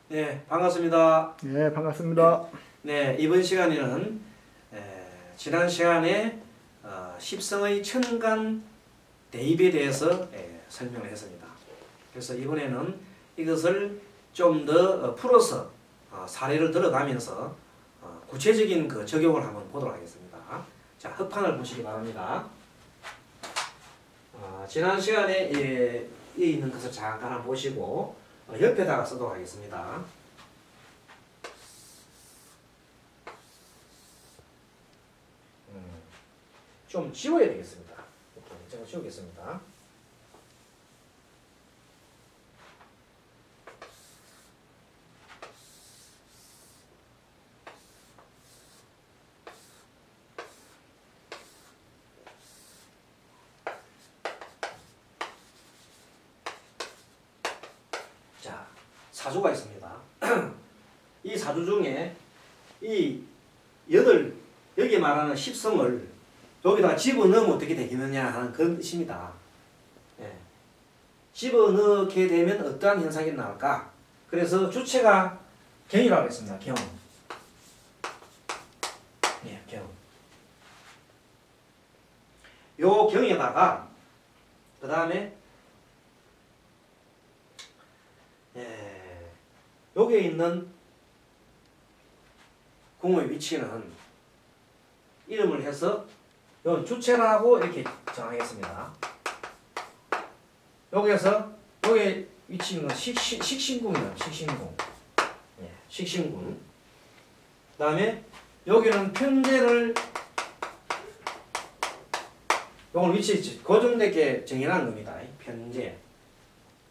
네, 반갑습니다. 네, 반갑습니다. 네, 이번 시간에는 지난 시간에 십성의 천간 대입에 대해서 설명을 했습니다. 그래서 이번에는 이것을 좀 더 풀어서 사례를 들어가면서 구체적인 그 적용을 한번 보도록 하겠습니다. 자, 흑판을 보시기 바랍니다. 지난 시간에 이 있는 것을 잠깐 한번 보시고 옆에다가 쓰도록 하겠습니다. 좀 지워야 되겠습니다. 이렇게 제가 지우겠습니다. 자, 사주가 있습니다. 이 사주 중에 이 여기 말하는 십성을 여기다가 집어넣으면 어떻게 되겠느냐 하는 그런 뜻입니다. 예. 집어넣게 되면 어떠한 현상이 나올까? 그래서 주체가 경이라고 했습니다. 경. 예, 경. 요 경에다가 그 다음에 여기에 있는 궁의 위치는 이름을 해서 요 주체라고 이렇게 정하겠습니다. 여기에서 여기 위치는 식신궁이에요. 식신궁. 예, 식신궁. 그 다음에 여기는 편제를 요걸 위치 고정되게 정해놓은 겁니다. 편제.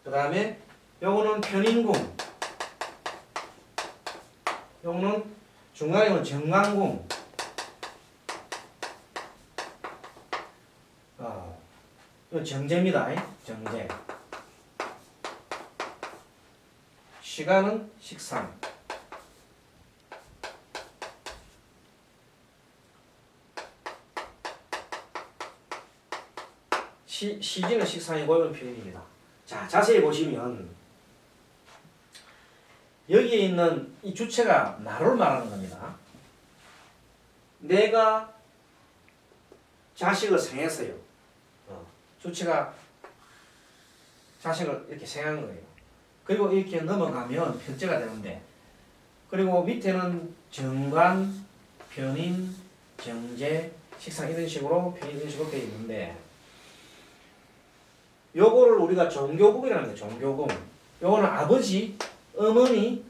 그 다음에 요거는 편인궁. 요거는 중간에 정관궁. 이건 정제입니다. 정제. 시간은 식상. 시기는 식상이고 이건 편인입니다. 자, 자세히 보시면 여기에 있는 이 주체가 나를 말하는 겁니다. 내가 자식을 생했어요. 주체가 자식을 이렇게 생한 거예요. 그리고 이렇게 넘어가면 편제가 되는데, 그리고 밑에는 정관, 편인, 정제, 식상 이런 식으로 편인 이런 식으로 되어 있는데, 요거를 우리가 종교궁이라는 거예요. 종교궁. 요거는 아버지, 어머니,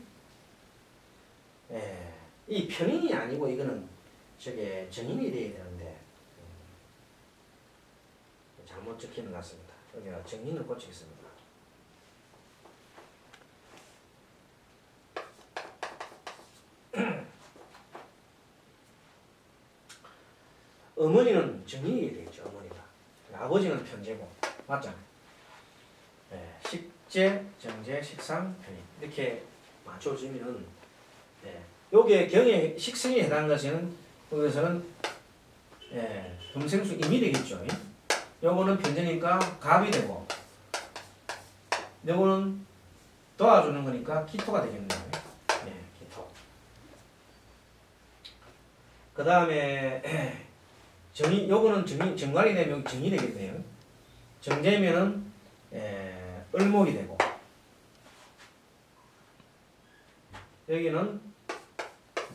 이 편인이 아니고 이거는 저게 정인이 되어야 되는데 잘못 적히는 것 같습니다. 여기가 정인을 고치겠습니다. 어머니는 정인이 되겠죠. 어머니가. 아버지는 편제고. 맞잖아요. 식제, 정제, 식상, 편인. 이렇게 맞춰주면 여기에 경에 식성에 해당하는 것은 여기서는 금생수 임이 되겠죠. 요거는 편제니까 갑이 되고, 요거는 도와주는 거니까 기토가 되겠네요. 기토. 그 다음에 요거는 정관이 되면 정이 되겠네요. 정제면은 을목이 되고, 여기는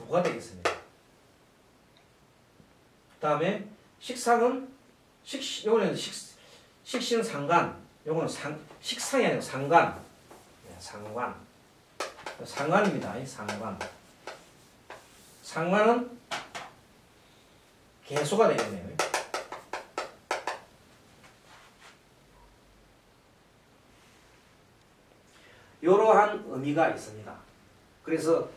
무가 되겠습니다. 그 다음에 식상은 요거는 식신 상관, 요거는 식상이 아니고 상관. 상관. 상관입니다. 상관. 상관은 개수가 되겠네요. 이러한 의미가 있습니다. 그래서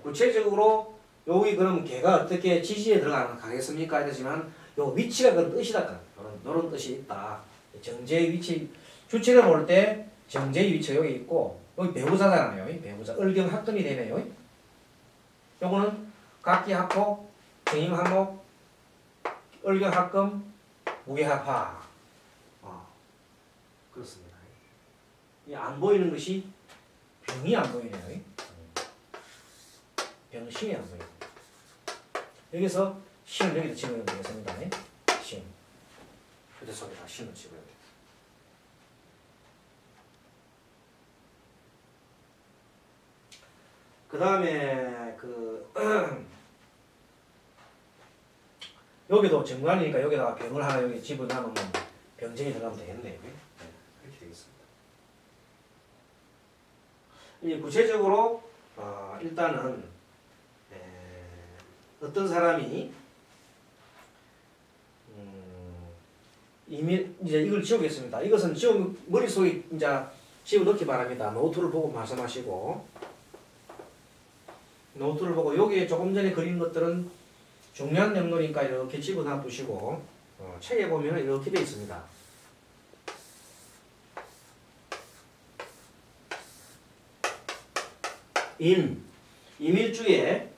구체적으로 여기 그럼 개가 어떻게 지지에 들어가겠습니까? 이러지만 요 위치가 그런 뜻이다. 이런 뜻이 있다. 정제의 위치, 주체를 볼 때 정제의 위치가 여기 있고, 여기 배우자잖아요. 배우자. 을경합금이 되네요. 요거는 각기합호, 정임합목, 을경합금, 무게합화. 그렇습니다. 안 보이는 것이 병이 안 보이네요. 병신이라는 소리. 여기서 신을 여기다 집어넣으면 되겠습니다. 신. 휴대폰에다 신을 집어넣어야 돼요. 그 다음에 여기도 정관이니까 여기다가 병을 하나 여기 집어넣으면 병정이 들어가면 되겠네요. 네, 그렇게 되겠습니다. 이 구체적으로 일단은 어떤 사람이 이미 이제 이걸 지우겠습니다. 이것은 지우 머릿속에 이제 집어넣기 바랍니다. 노트를 보고 말씀하시고, 노트를 보고 여기에 조금 전에 그린 것들은 중요한 내용이니까 이렇게 집어넣어 두시고, 책에 보면 이렇게 되어 있습니다. 임일주에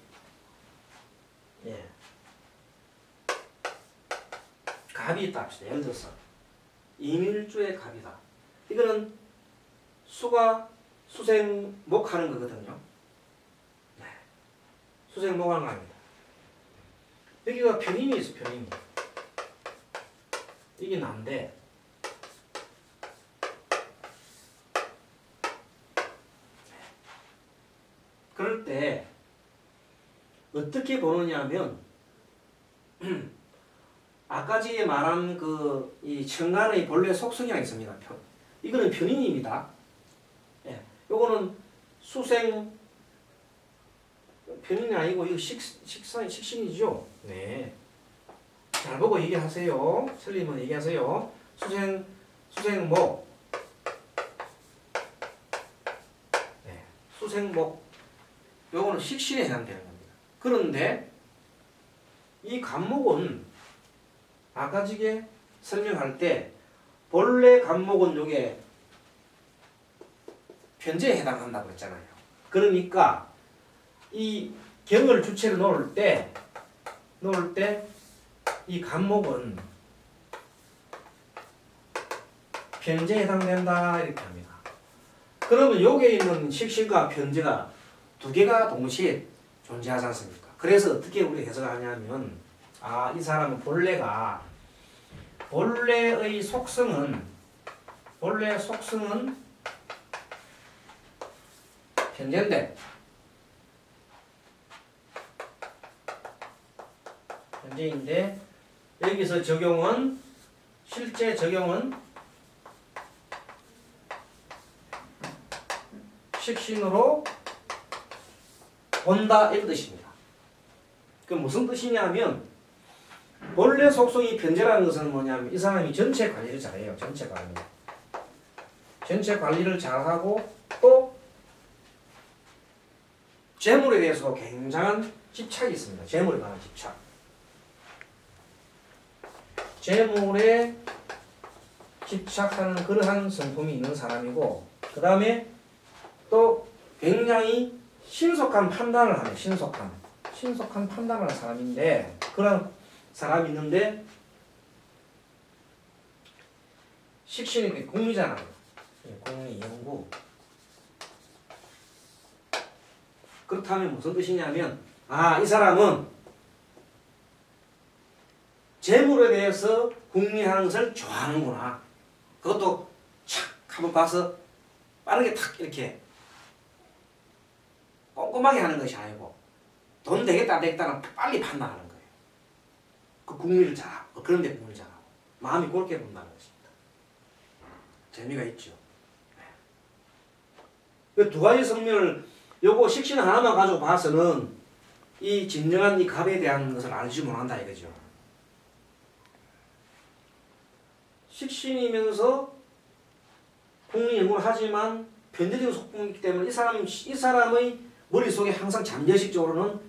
갑이 있다 합시다. 예를 들어서 임일주에 갑이다. 이거는 수가 수생목하는 거거든요. 네. 수생목하는 거 아닙니다. 여기가 편인이 있어. 편인이. 이게 난데 그럴 때 어떻게 보느냐 하면 아까 전에 말한 이 천간의 본래 속성이 있습니다. 이거는 편인입니다. 예, 요거는 수생 편인이 아니고 이거 식신이죠. 네. 잘 보고 얘기하세요. 틀리면 얘기하세요. 수생목. 네. 수생목. 요거는 식신에 해당되는 겁니다. 그런데 이 간목은 아까 지게 설명할 때 본래 간목은 요게 편제에 해당한다고 했잖아요. 그러니까 이 경을 주체로 놓을 때 이 간목은 편제에 해당된다 이렇게 합니다. 그러면 여기에 있는 식신과 편제가 두 개가 동시에 존재하지 않습니까? 그래서 어떻게 우리 해석하냐면 이 사람은 본래의 속성은 편제인데 여기서 실제 적용은 식신으로 본다 이런 뜻입니다. 그 무슨 뜻이냐면 본래 속성이 편제라는 것은 뭐냐면 이 사람이 전체 관리를 잘해요. 전체 관리를 잘하고 또 재물에 대해서 굉장한 집착이 있습니다. 재물에 관한 집착. 재물에 집착하는 그러한 성품이 있는 사람이고, 그 다음에 또 굉장히 신속한 판단을 하는 신속한 판단을 하는 사람인데, 그런 사람이 있는데 식신이 공이잖아요. 공이 영구. 그렇다면 무슨 뜻이냐면 이 사람은 재물에 대해서 궁리하는 것을 좋아하는구나. 그것도 착 한번 봐서 빠르게 탁 이렇게 꼼꼼하게 하는 것이 아니고 돈 되겠다 안 되겠다는 빨리 판단하는 거예요. 그 궁리를 잘하고 그런 데 궁리를 잘하고 마음이 그렇게 본다는 것입니다. 재미가 있죠. 네. 두 가지 성면을 요거 식신 하나만 가지고 봐서는 이 진정한 이 갑에 대한 것을 알지 못한다 이거죠. 식신이면서 궁리영을 하지만 편제적인 속궁이기 때문에 이 사람의 머릿속에 항상 잠재식적으로는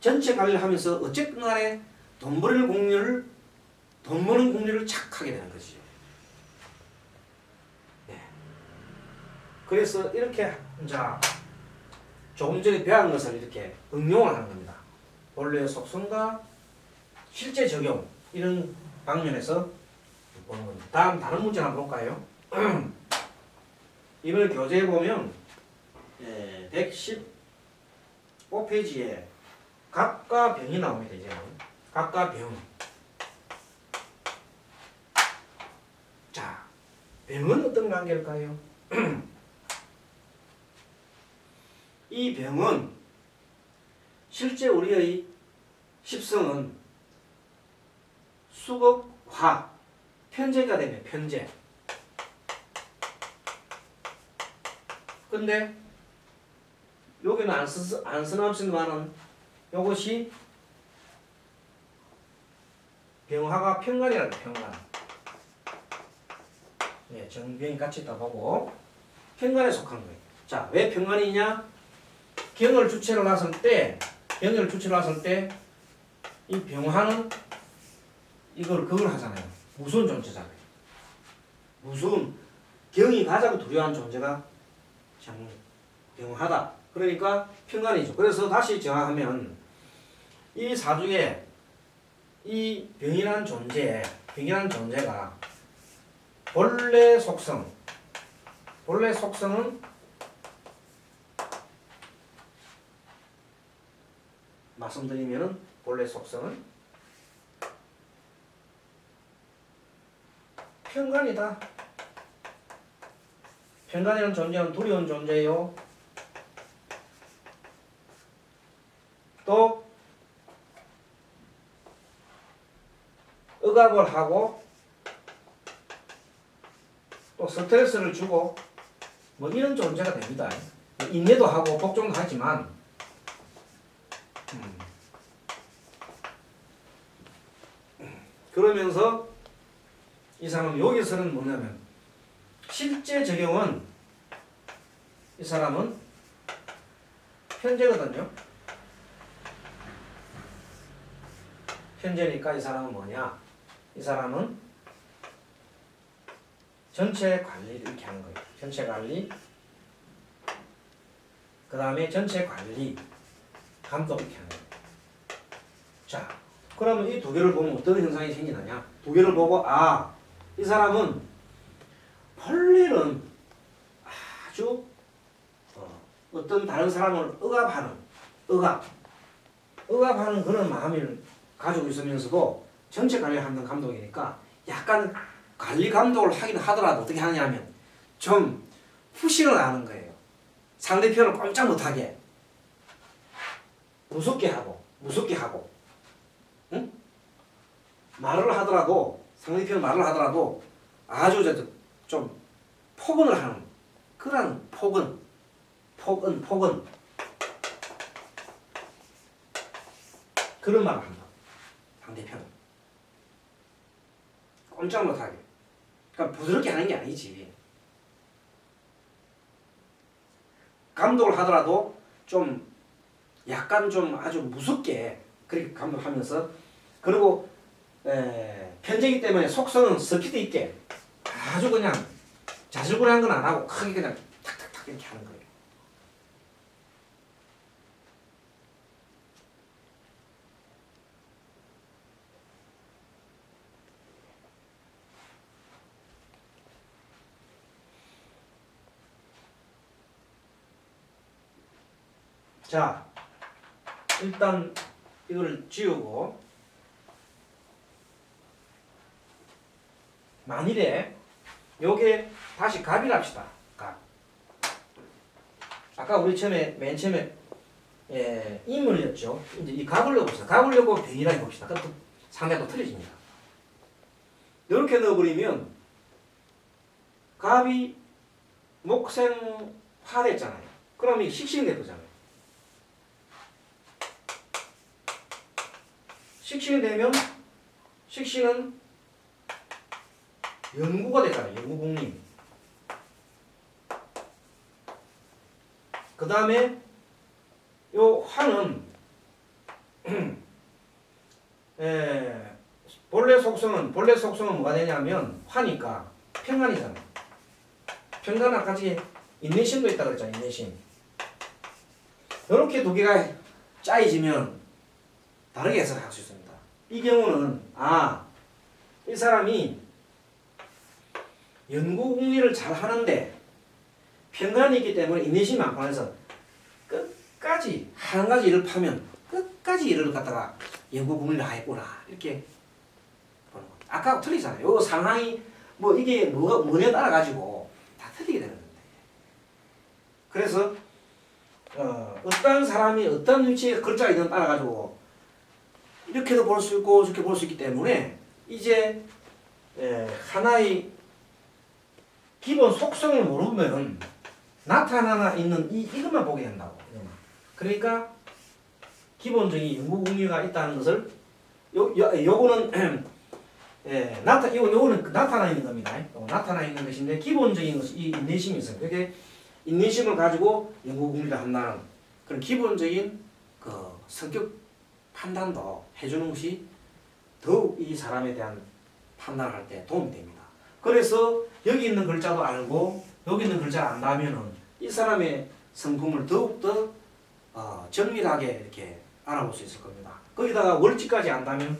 전체 관리를 하면서 어쨌든 간에 돈 버는 궁리를 착하게 되는 거죠. 네. 그래서 이렇게 조금 전에 배운 것을 이렇게 응용을 하는 겁니다. 본래의 속성과 실제 적용 이런 방면에서 보는 겁니다. 다음 다른 문제 한번 볼까요? 이번 교재에 보면 110 5페이지에 갑과 병이 나옵니다. 이제는 갑과 병. 자, 병은 어떤 관계일까요? 이 병은 실제 우리의 십성은 수극화, 편제가 되면 편제. 근데 여기는 안 쓰나없지만은 이것이 병화가 편간이라는 편간. 예, 정병이 같이 있다 보고 편간에 속한 거예요. 자, 왜 편간이냐? 병을 주체로 놨을 때, 이 병화는 그걸 하잖아요. 무서운 존재잖아요. 무서운, 경이 가장 두려워하는 존재가 병화다. 그러니까 편간이죠. 그래서 다시 정하면 이 사주에 이 병이라는 존재가 본래 속성은 말씀드리면은 본래 속성은 편간이다. 편간이라는 존재는 두려운 존재예요. 또 억압을 하고 또 스트레스를 주고 뭐 이런 존재가 됩니다. 인내도 하고 복종도 하지만 그러면서 이 사람은 여기서는 뭐냐면 실제 적용은 이 사람은 편제거든요. 편제니까 이 사람은 뭐냐? 이 사람은 전체 관리를 이렇게 하는 거예요. 전체 관리, 그 다음에 전체 관리, 감독 이렇게 하는 거예요. 자, 그러면 이 두 개를 보면 어떤 현상이 생기느냐? 두 개를 보고 이 사람은 본래는 아주 어떤 다른 사람을 억압하는 그런 마음을 가지고 있으면서도 전체 관리를 하는 감독이니까 약간 관리 감독을 하긴 하더라도 어떻게 하냐면 좀 푸시를 하는 거예요. 상대편을 꼼짝 못하게 무섭게 하고 응? 상대편 말을 하더라도 아주 좀 폭언을 하는 그런 폭언 그런 말을 한다. 상대편은 꼼짝 못하게. 그러니까 부드럽게 하는 게 아니지. 감독을 하더라도 좀 약간 좀 아주 무섭게 그렇게 감독하면서 그리고 편제이기 때문에 속성은 스피드 있게 아주 그냥 자질구레한 건 안 하고 크게 그냥 탁탁탁 이렇게 하는 거예요. 자, 일단 이걸 지우고 만일에 요게 다시 갑이라 합시다. 갑. 아까 우리 맨 처음에 인물이었죠. 이제 이 갑을 넣어봅시다. 갑을 넣고 병이라 해봅시다. 그럼 상대가 또 틀려집니다. 이렇게 넣어버리면 갑이 목생화 됐잖아요. 그럼 이 식신이 되잖아요. 식신이 되면 식신은 연구가 되잖아요. 연구국님. 그 다음에 요 화는 본래 속성은 뭐가 되냐면 화니까 평간이잖아요. 평간 아까 인내심도 있다 그랬잖아요. 인내심. 이렇게 두 개가 짜여지면 다르게 해석할 수 있습니다. 이 경우는 이 사람이 연구 공리를 잘 하는데 편간이 있기 때문에 인내심이 많고 해서 끝까지 한 가지 일을 파면 끝까지 일을 갖다가 연구 국리를 하겠구나 이렇게 보는 거예요. 아까 틀리잖아요. 요 상황이 뭐 이게 뭐에 따라 가지고 다 틀리게 되는 건데. 그래서 어떤 사람이 어떤 위치에 글자가 있는 따라 가지고 이렇게도 볼 수 있고 저렇게 볼 수 있기 때문에 이제 하나의 기본 속성을 모르면 나타나 있는 이것만 보게 된다고. 그러니까 기본적인 연구 공유가 있다는 것을 요거는 요거는 나타나 있는 겁니다. 나타나 있는 것인데 기본적인 것이 이 인내심이 있어요. 그게 인내심을 가지고 연구 공유를 한다는 그런 기본적인 그 성격 판단도 해주는 것이 더욱 이 사람에 대한 판단을 할 때 도움이 됩니다. 그래서 여기 있는 글자도 알고 여기 있는 글자를 안다면은 이 사람의 성품을 더욱더 정밀하게 이렇게 알아볼 수 있을 겁니다. 거기다가 월지까지 안다면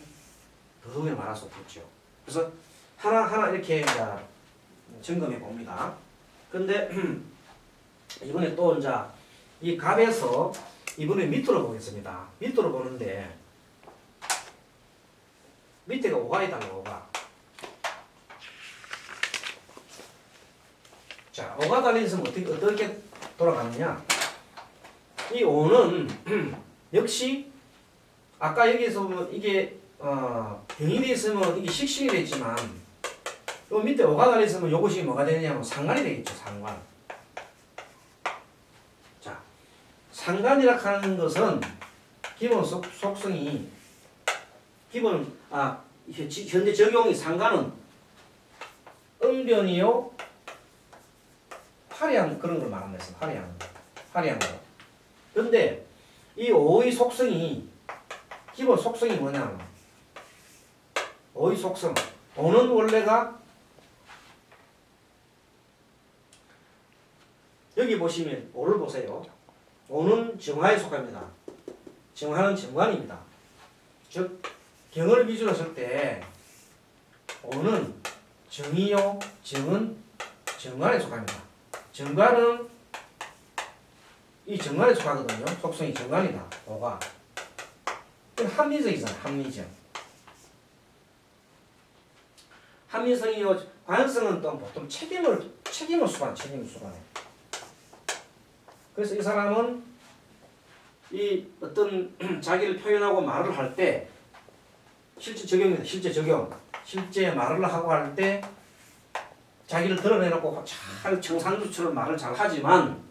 더욱이 말할 수 없겠죠. 그래서 하나하나 이렇게 이제 점검해 봅니다. 근데 이번에 또 이제 이 갑에서 이번에 밑으로 보겠습니다. 밑으로 보는데 밑에가 5가 있다는 5가. 자, 5가 달려있으면 어떻게 돌아가느냐. 이 5는 역시 아까 여기서 보면 이게 병이 되어 있으면 이게 식신이 됐지만 요 밑에 5가 달려있으면 요것이 뭐가 되느냐면 상관이 되겠죠. 상관. 자, 상관이라 하는 것은 기본 속성이 현재 적용이 상관은 응변이요 화려한 그런 걸 말하는 거예요. 화려한 거. 근데 이 오의 속성이 기본 속성이 뭐냐면 오의 속성. 오는 원래가 여기 보시면 오를 보세요. 오는 정화에 속합니다. 정화는 정관입니다. 즉 경을 위주로 쓸 때 오는 정이요 정은 정관에 속합니다. 정관은 이 정관에 속하거든요. 속성이 정관이다. 오가 합리적이잖아요. 합리적. 합리성이요 관성은 또 보통 책임을 수반해. 그래서 이 사람은 이 어떤 자기를 표현하고 말을 할 때 실제 적용입니다. 실제 말을 하고 할 때 자기를 드러내놓고 잘 청산주처럼 말을 잘 하지만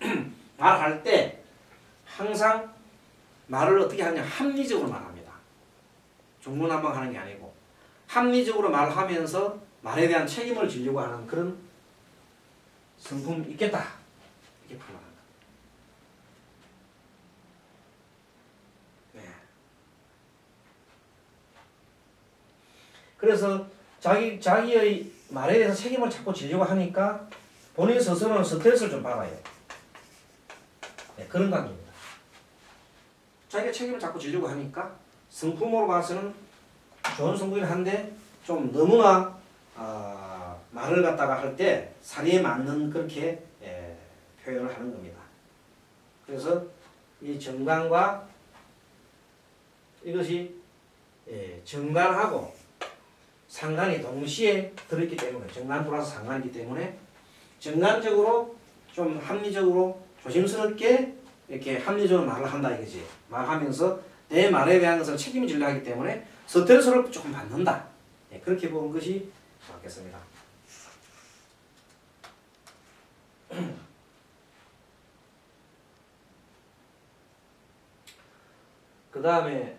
말할 때 항상 말을 어떻게 하냐 합리적으로 말합니다. 중구난방하는 게 아니고 합리적으로 말하면서 말에 대한 책임을 지려고 하는 그런 성품이 있겠다. 이렇게 판단합니다. 네. 그래서 자기의 말에 대해서 책임을 자꾸 지려고 하니까 본인 스스로는 스트레스를 좀 받아요. 네, 그런 관계입니다. 자기가 책임을 자꾸 지려고 하니까 성품으로 봐서는 좋은 성품이긴 한데 좀 너무나 말을 갖다가 할 때 사리에 맞는 그렇게 표현을 하는 겁니다. 그래서 이 정관과 이것이 정관하고 상관이 동시에 들어있기 때문에 정관 플러스 상관이기 때문에 정관적으로 좀 합리적으로 조심스럽게 이렇게 합리적으로 말을 한다 이거지. 말하면서 내 말에 대한 것을 책임지려 하기 때문에 스트레스를 조금 받는다. 네, 그렇게 보는 것이 맞겠습니다. 그 다음에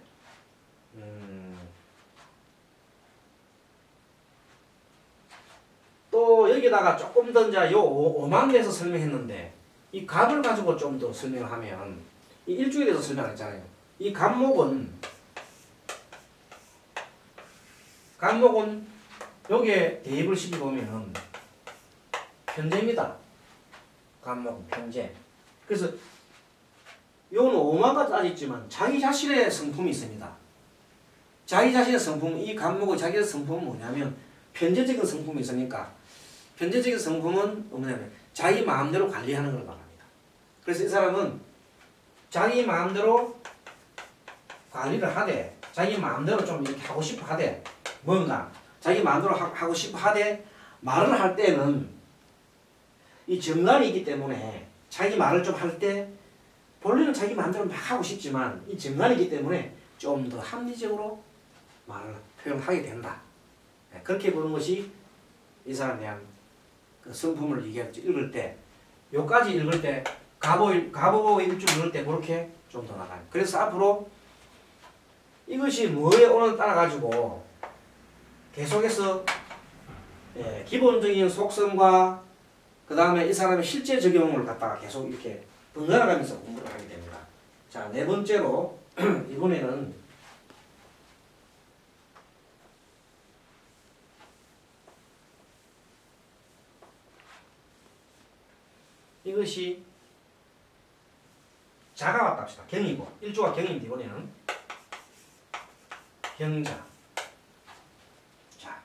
또 여기다가 조금 더 이제 요 5만 대해서 설명했는데 이 갑을 가지고 좀 더 설명을 하면 이 일주일에 대해서 설명했잖아요. 이 갑목은 여기에 대입을 시켜보면은 편제입니다. 갑목은 편제. 그래서 요는 5만가 따졌지만 자기 자신의 성품이 있습니다. 자기 자신의 성품, 이 갑목의 자기의 성품은 뭐냐면 편제적인 성품이 있으니까 편제적인 성품은 뭐냐면 자기 마음대로 관리하는 걸 말합니다. 그래서 이 사람은 자기 마음대로 관리를 하되 자기 마음대로 좀 이렇게 하고 싶어 하되 뭔가 자기 마음대로 하고 싶어 하되 말을 할 때는 이 정관이 있기 때문에 자기 말을 좀 할 때 본래는 자기 마음대로 막 하고 싶지만 이 정관이 있기 때문에 좀 더 합리적으로 말을 표현하게 된다. 그렇게 보는 것이 이 사람에 대한 그 성품을 읽을 때 요까지 읽을 때 가보 일주 읽을 때 그렇게 좀 더 나가요. 그래서 앞으로 이것이 뭐에 오늘 따라가지고 계속해서 기본적인 속성과 그 다음에 이 사람의 실제 적용을 갖다가 계속 이렇게 번갈아 가면서 공부를 하게 됩니다. 자, 네 번째로 이번에는 이것이 자가 왔다 합시다. 경이고 일주가 경인데 이번에는 경자. 자,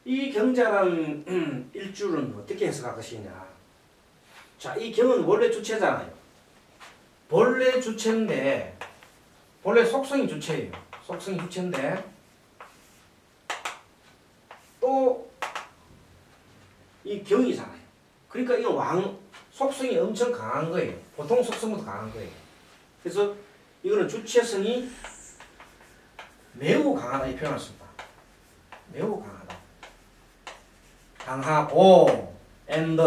이 경자라는 일주는 어떻게 해석할 것이냐. 자, 이 경은 원래 주체잖아요. 본래 주체인데 본래 속성이 주체예요. 속성이 주체인데 또 이 경이잖아요. 그러니까 이건 속성이 엄청 강한 거예요. 보통 속성보다 강한 거예요. 그래서 이거는 주체성이 매우 강하다 이 표현을 씁니다. 매우 강하다. 강하고 and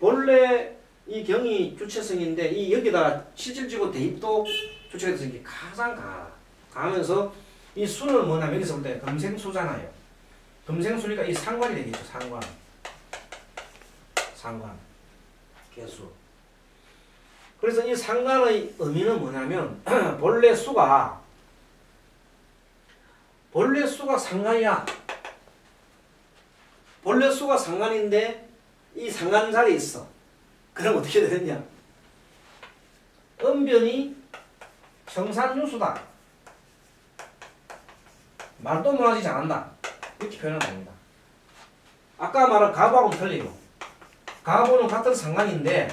본래 이 경이 주체성인데 이 여기다 실질적으로 대입도 주체성이 가장 강하다. 강하면서 이 수는 뭐냐면 여기서 볼 때 금생수잖아요. 금생수니까 이 상관이 되겠죠. 상관 개수. 그래서 이 상관의 의미는 뭐냐면 본래 수가 상관이야. 본래 수가 상관인데 이 상관 자리에 있어. 그럼 어떻게 되느냐? 음변이 청산유수다. 말도 못하지 잘한다. 이렇게 표현하면 됩니다. 아까 말한 가보하고는 틀려요. 가보는 같은 상관인데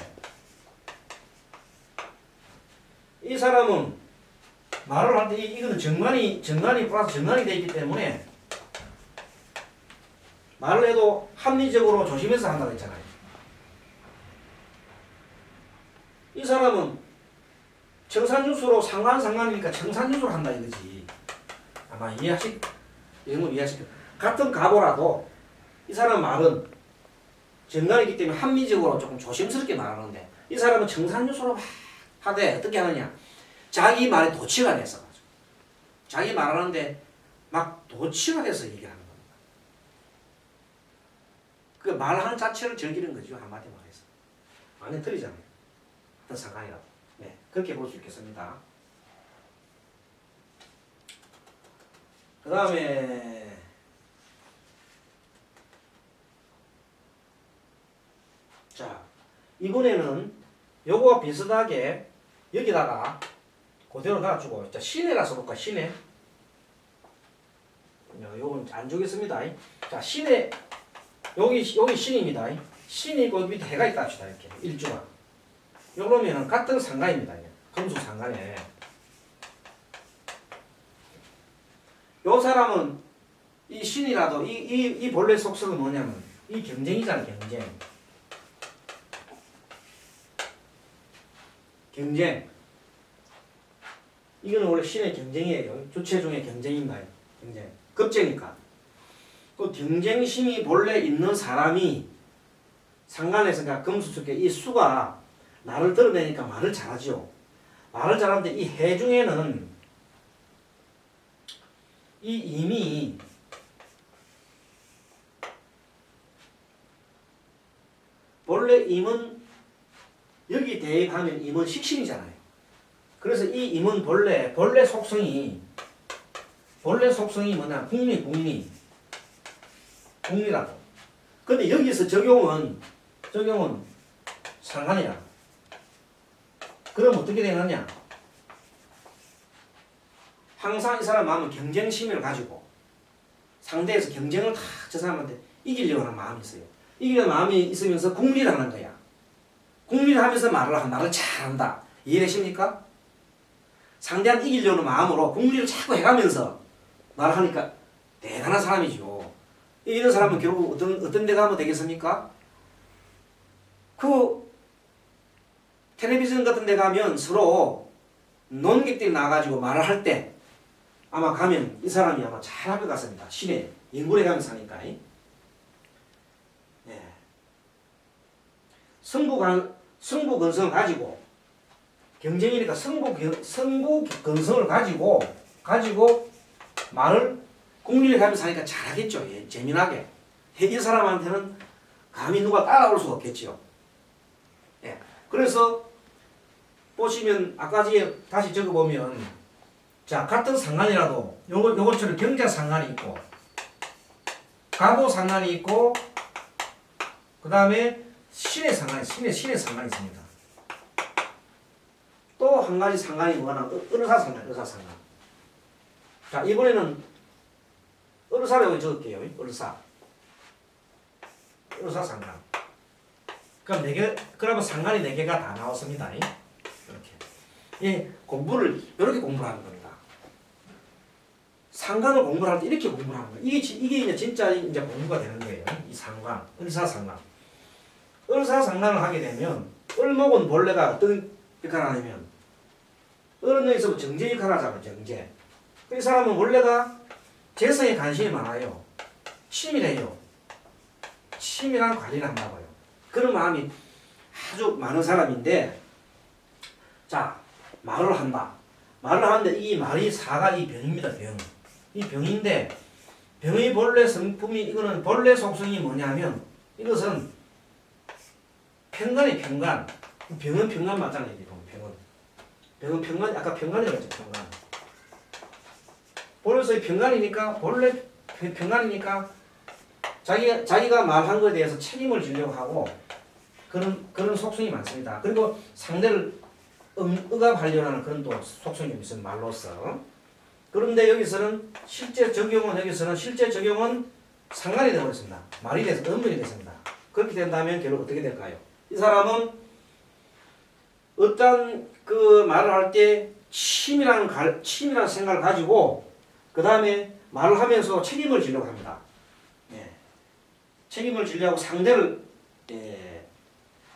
이 사람은 말을 할 때 이거는 정관이 플러스 정관이 되어 있기 때문에 말을 해도 합리적으로 조심해서 한다고 했잖아요. 이 사람은 청산유수로 상관이니까 청산유수로 한다 이거지. 아마 이런 거 이해하실 거예요. 같은 가보라도 이 사람 말은 정관이기 때문에 합리적으로 조금 조심스럽게 말하는데 이 사람은 청산유수로 막 하되 어떻게 하느냐. 자기 말에 도취가 돼서 자기 말하는데 막 도취가 돼서 얘기하는 겁니다. 그 말하는 자체를 즐기는 거죠. 한마디 말해서. 완전 틀리잖아요. 어떤 상관이라도. 네, 그렇게 볼 수 있겠습니다. 그 다음에 자, 이번에는 요거와 비슷하게 여기다가 그대로 놔주고 자, 신해라 써볼까. 신해. 요건 안 주겠습니다. 자, 신해. 여기 신입니다. 신이 있고 밑에 해가 있다 합시다. 이렇게 일주가. 요러면은 같은 상관입니다. 금수 상관에. 요 사람은 이 신이라도 이 본래 속성은 뭐냐면 이 경쟁이잖아. 경쟁. 이거는 원래 신의 경쟁이에요. 주체 중에 경쟁인가요? 경쟁. 급제니까. 그 경쟁심이 본래 있는 사람이 상관에서 그러니까 금수축계 이 수가 나를 드러내니까 말을 잘하죠. 말을 잘하는데 이 해 중에는 이 임이 본래 임은 여기 대입하면 임은 식신이잖아요. 그래서 이 임은 본래 속성이 뭐냐? 국리라고. 근데 여기서 적용은 상관이야. 그럼 어떻게 되느냐? 항상 이 사람 마음은 경쟁심을 가지고 상대에서 경쟁을 저 사람한테 이기려고 하는 마음이 있어요. 이기려는 마음이 있으면서 국리라는 거야. 국리를 하면서 말을 잘한다. 이해되십니까? 상대한테 이기려는 마음으로 국리를 자꾸 해가면서 말을 하니까 대단한 사람이죠. 이런 사람은 결국 어떤 데 가면 되겠습니까? 그 텔레비전 같은 데 가면 서로 논객들이 나가지고 말을 할 때 아마 가면 이 사람이 아마 잘할 것 같습니다. 시내 인근에 가면 사니까. 예. 승부 근성을 가지고 경쟁이니까 승부 근성을 가지고 말을 국리를 가면서 하니까 잘하겠죠. 예, 재미나게. 이 사람한테는 감히 누가 따라올 수가 없겠죠. 예. 그래서 보시면 아까 다시 적어보면 자 같은 상관이라도 요것처럼 경자 상관이 있고 가보 상관이 있고 그 다음에 신의 상관이 있습니다. 또 한 가지 상관이 뭐가 의사 상관. 자 이번에는 의사라고 적을게요. 의사 상관. 그럼 그러면 상관이 4개가 다 나왔습니다. 이렇게. 예, 이렇게 공부를 하는 겁니다. 상관을 공부를 할 때 이렇게 공부를 하는 거예요. 이게 이제 진짜 이제 공부가 되는 거예요. 이 상관, 의사상관. 의사상관을 하게 되면 을목은 본래가 어떤 역할을 하냐면 을은 여기서 정제 역할을 하잖아요. 정제. 이 사람은 원래가 재성에 관심이 많아요. 치밀해요. 치밀한 관리를 한다고요. 그런 마음이 아주 많은 사람인데 자 말을 한다. 말을 하는데 이 말이 사가지 병입니다. 병. 이 병인데 병의 본래 성품이 이거는 본래 속성이 뭐냐면 이것은 편간이 편간. 병은 편간 맞잖아요. 병은 편간. 아까 편간이라고 했죠. 편간. 본래서 편간이니까 본래 편간이니까 자기가 말한 것에 대해서 책임을 지려고 하고 그런 속성이 많습니다. 그리고 상대를 억압하려고 하는 그런 또 속성이 있어요. 말로써. 그런데 여기서는 실제 적용은 상관이 되어버렸습니다. 말이 돼서 음문이 됐습니다. 그렇게 된다면 결국 어떻게 될까요? 이 사람은 어떤 그 말을 할 때 치밀한 생각을 가지고 그 다음에 말을 하면서 책임을 지려고 합니다. 예. 책임을 지려고 상대를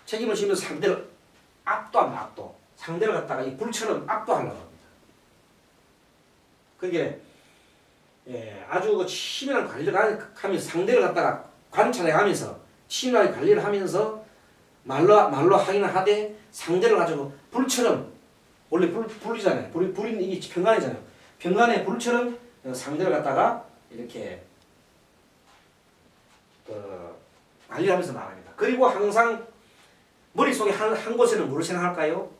책임을 지면서 상대를 압도합니다. 압도. 상대를 갖다가 이 불처럼 압도하려고 합니다. 그게 아주 그 치밀한 관리를 하면서 상대를 갖다가 관찰해가면서 치밀하게 관리를 하면서 말로 하기는 하되 상대를 가지고 불처럼 원래 불이잖아요. 불이 이게 편간이잖아요. 편간의 불처럼 상대를 갖다가 이렇게 관리를 하면서 말합니다. 그리고 항상 머릿속에 한 곳에는 뭘 생각할까요?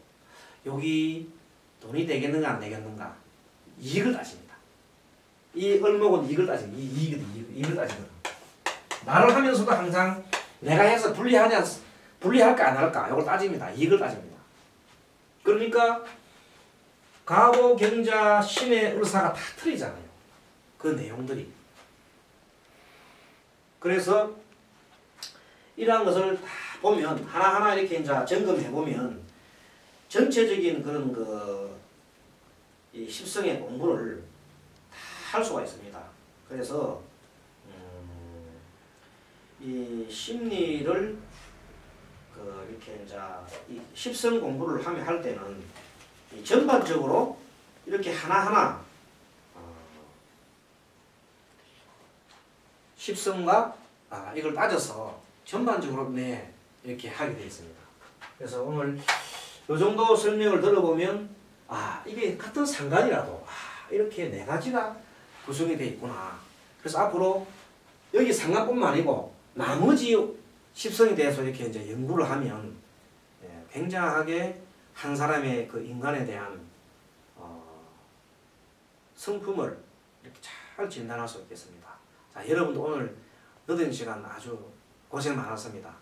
여기 돈이 되겠는가 안 되겠는가 이익을 따집니다. 이 을목은 이익을 따집니다. 이익을 따지거든. 말을 하면서도 항상 내가 해서 불리할까 안 할까 이걸 따집니다. 이익을 따집니다. 그러니까 가보, 경자, 신의 의사가 다 틀리잖아요. 그 내용들이. 그래서 이러한 것을 다 보면 하나하나 이렇게 이제 점검해 보면 전체적인 그런 이 십성의 공부를 다 할 수가 있습니다. 그래서 이 심리를 이렇게 이제 이 십성 공부를 할 때는 전반적으로 이렇게 하나하나 십성과 이걸 따져서 전반적으로 이렇게 하게 되어 있습니다. 그래서 오늘 이 정도 설명을 들어보면 이게 같은 상관이라도 이렇게 4가지가 구성이 되어 있구나. 그래서 앞으로 여기 상관뿐만 아니고 나머지 십성에 대해서 이렇게 이제 연구를 하면 굉장하게 한 사람의 그 인간에 대한 성품을 이렇게 잘 진단할 수 있겠습니다. 자, 여러분도 오늘 늦은 시간 아주 고생 많았습니다.